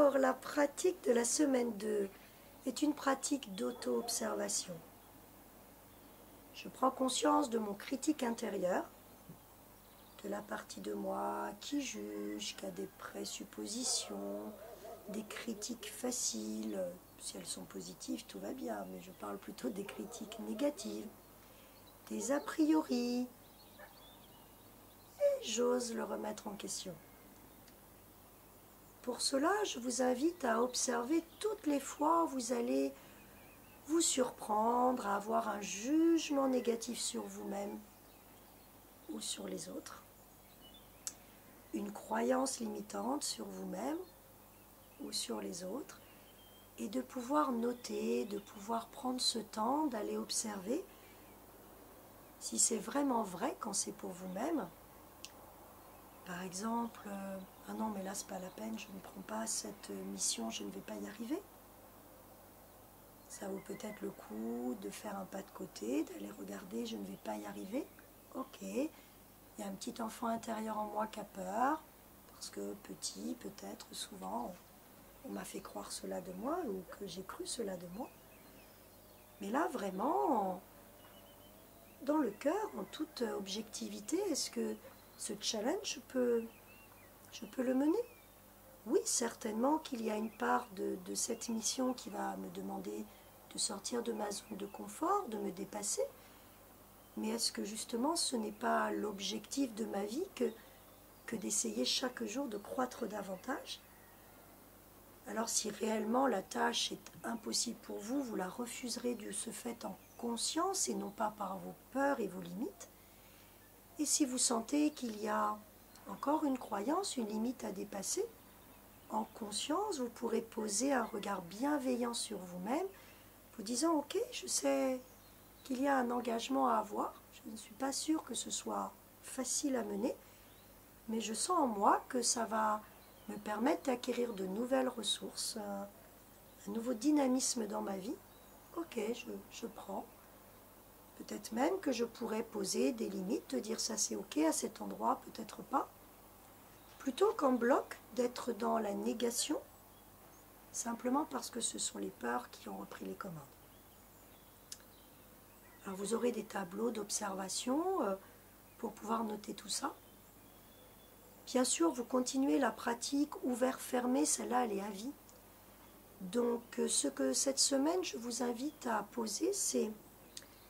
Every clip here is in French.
Alors, la pratique de la semaine 2 est une pratique d'auto-observation. Je prends conscience de mon critique intérieur, de la partie de moi qui juge, qui a des présuppositions, des critiques faciles. Si elles sont positives, tout va bien, mais je parle plutôt des critiques négatives, des a priori. Et j'ose le remettre en question. Pour cela, je vous invite à observer toutes les fois où vous allez vous surprendre à avoir un jugement négatif sur vous-même ou sur les autres, une croyance limitante sur vous-même ou sur les autres, et de pouvoir noter, de pouvoir prendre ce temps d'aller observer si c'est vraiment vrai quand c'est pour vous-même. Par exemple, ah non mais là c'est pas la peine, je ne prends pas cette mission, je ne vais pas y arriver. Ça vaut peut-être le coup de faire un pas de côté, d'aller regarder, je ne vais pas y arriver. Ok, il y a un petit enfant intérieur en moi qui a peur, parce que petit, peut-être, souvent, on m'a fait croire cela de moi, ou que j'ai cru cela de moi. Mais là, vraiment, dans le cœur, en toute objectivité, est-ce que ce challenge, je peux le mener? Oui, certainement qu'il y a une part de cette mission qui va me demander de sortir de ma zone de confort, de me dépasser. Mais est-ce que justement ce n'est pas l'objectif de ma vie que d'essayer chaque jour de croître davantage? Alors si réellement la tâche est impossible pour vous, vous la refuserez de ce fait en conscience et non pas par vos peurs et vos limites. Et si vous sentez qu'il y a encore une croyance, une limite à dépasser, en conscience, vous pourrez poser un regard bienveillant sur vous-même, vous disant « Ok, je sais qu'il y a un engagement à avoir, je ne suis pas sûre que ce soit facile à mener, mais je sens en moi que ça va me permettre d'acquérir de nouvelles ressources, un nouveau dynamisme dans ma vie. Ok, je prends. Peut-être même que je pourrais poser des limites, de dire ça c'est ok à cet endroit, peut-être pas. Plutôt qu'en bloc d'être dans la négation, simplement parce que ce sont les peurs qui ont repris les commandes. Alors vous aurez des tableaux d'observation pour pouvoir noter tout ça. Bien sûr, vous continuez la pratique ouvert-fermé, celle-là elle est à vie. Donc ce que cette semaine je vous invite à poser, c'est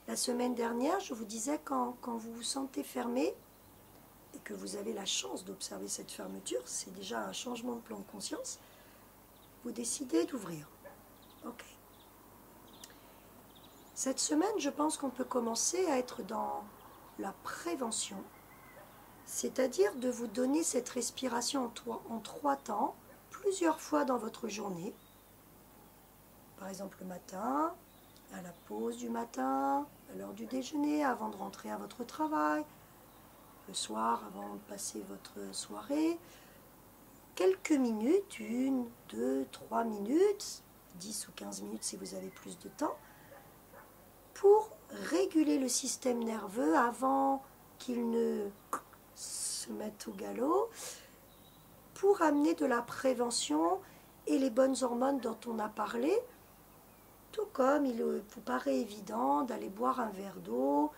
la semaine dernière, je vous disais quand vous vous sentez fermé et que vous avez la chance d'observer cette fermeture, c'est déjà un changement de plan de conscience, vous décidez d'ouvrir. Ok. Cette semaine, je pense qu'on peut commencer à être dans la prévention, c'est-à-dire de vous donner cette respiration en 3 temps, plusieurs fois dans votre journée. Par exemple le matin, à la pause du matin, à l'heure du déjeuner, avant de rentrer à votre travail, le soir avant de passer votre soirée. Quelques minutes, 1, 2, 3 minutes, 10 ou 15 minutes si vous avez plus de temps, pour réguler le système nerveux avant qu'il ne se mette au galop, pour amener de la prévention et les bonnes hormones dont on a parlé, tout comme il vous paraît évident d'aller boire un verre d'eau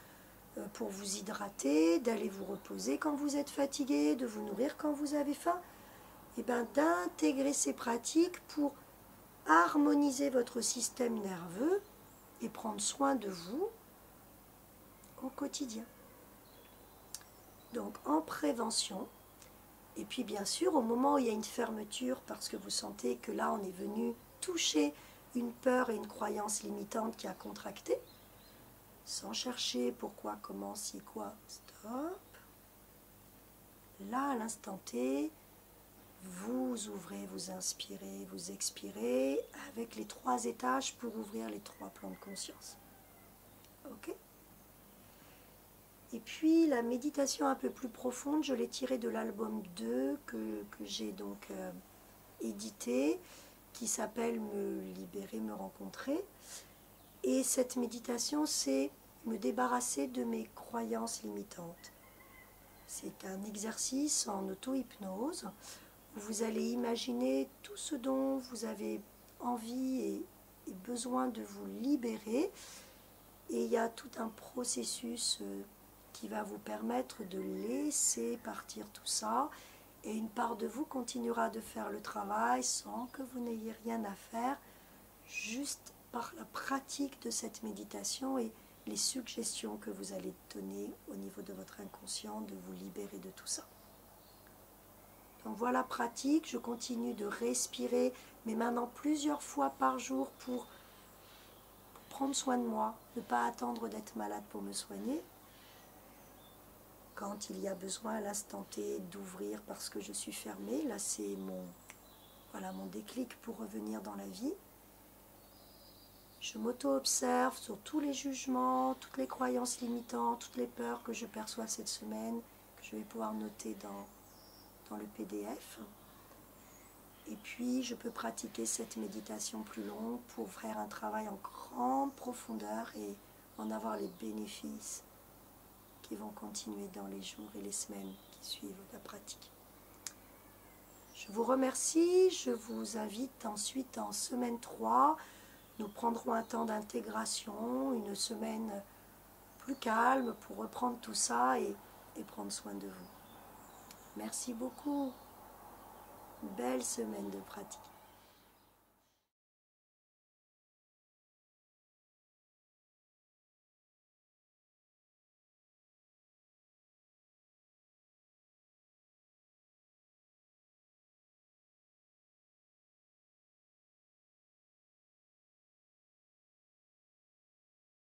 pour vous hydrater, d'aller vous reposer quand vous êtes fatigué, de vous nourrir quand vous avez faim, et bien d'intégrer ces pratiques pour harmoniser votre système nerveux et prendre soin de vous au quotidien. Donc en prévention, et puis bien sûr au moment où il y a une fermeture parce que vous sentez que là on est venu toucher une peur et une croyance limitante qui a contracté, sans chercher pourquoi, comment, si, quoi, stop. Là à l'instant T, vous ouvrez, vous inspirez, vous expirez avec les 3 étages pour ouvrir les 3 plans de conscience. Ok ? Et puis la méditation un peu plus profonde, je l'ai tirée de l'album 2 que j'ai donc édité, qui s'appelle Me libérer, me rencontrer. Et cette méditation, c'est me débarrasser de mes croyances limitantes. C'est un exercice en auto-hypnose Vous allez imaginer tout ce dont vous avez envie et besoin de vous libérer. Et il y a tout un processus qui va vous permettre de laisser partir tout ça. Et une part de vous continuera de faire le travail sans que vous n'ayez rien à faire, juste par la pratique de cette méditation et les suggestions que vous allez donner au niveau de votre inconscient de vous libérer de tout ça. Donc voilà, pratique, je continue de respirer, mais maintenant plusieurs fois par jour pour prendre soin de moi, ne pas attendre d'être malade pour me soigner. Quand il y a besoin à l'instant T d'ouvrir parce que je suis fermée, là c'est mon déclic pour revenir dans la vie. Je m'auto-observe sur tous les jugements, toutes les croyances limitantes, toutes les peurs que je perçois cette semaine, que je vais pouvoir noter dans le PDF. Et puis, je peux pratiquer cette méditation plus longue pour faire un travail en grande profondeur et en avoir les bénéfices qui vont continuer dans les jours et les semaines qui suivent la pratique. Je vous remercie. Je vous invite ensuite en semaine 3. Nous prendrons un temps d'intégration, une semaine plus calme pour reprendre tout ça et prendre soin de vous. Merci beaucoup. Belle semaine de pratique.